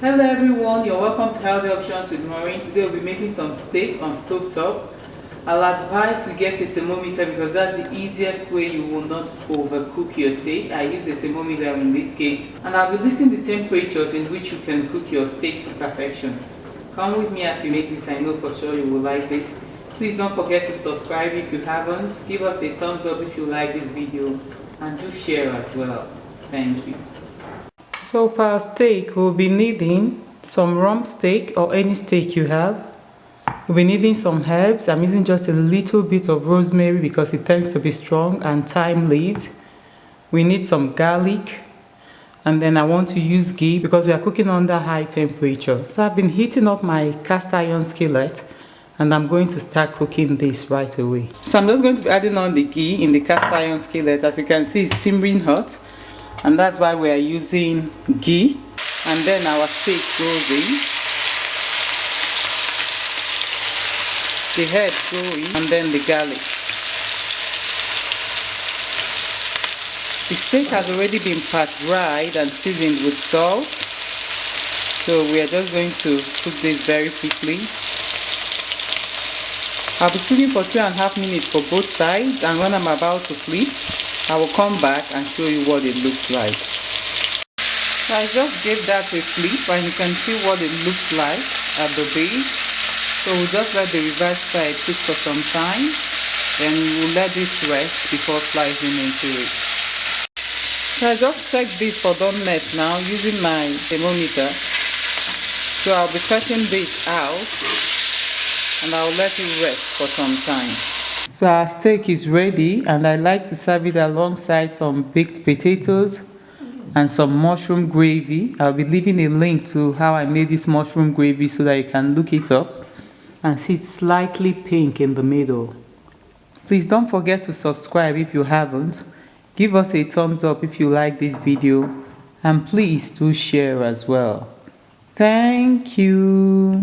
Hello everyone, you're welcome to Healthy Options with Maureen. Today we'll be making some steak on stove top. I'll advise you get a thermometer because that's the easiest way you will not overcook your steak. I use a thermometer in this case, and I'll be listing the temperatures in which you can cook your steak to perfection. Come with me as we make this. I know for sure you will like this. Please don't forget to subscribe if you haven't. Give us a thumbs up if you like this video, and do share as well. Thank you. So for our steak, we'll be needing some rump steak or any steak you have. We'll be needing some herbs. I'm using just a little bit of rosemary because it tends to be strong, and thyme leaves. We need some garlic, and then I want to use ghee because we are cooking under high temperature. So I've been heating up my cast iron skillet, and I'm going to start cooking this right away. So I'm just going to be adding on the ghee in the cast iron skillet. As you can see, it's simmering hot, and that's why we are using ghee. And then our steak goes in, the head goes in, and then the garlic. The steak has already been pat-dried and seasoned with salt, so we are just going to cook this very quickly. I'll be cooking for 2.5 minutes for both sides, and when I'm about to flip, I will come back and show you what it looks like. So I just gave that a flip, and you can see what it looks like at the base. So we'll just let the reverse side cook for some time, then we'll let this rest before slicing into it. So I just checked this for doneness now using my thermometer. So I'll be cutting this out, and I'll let it rest for some time. So our steak is ready, and I like to serve it alongside some baked potatoes and some mushroom gravy. I'll be leaving a link to how I made this mushroom gravy so that you can look it up and see it's slightly pink in the middle. Please don't forget to subscribe if you haven't. Give us a thumbs up if you like this video, and please do share as well. Thank you.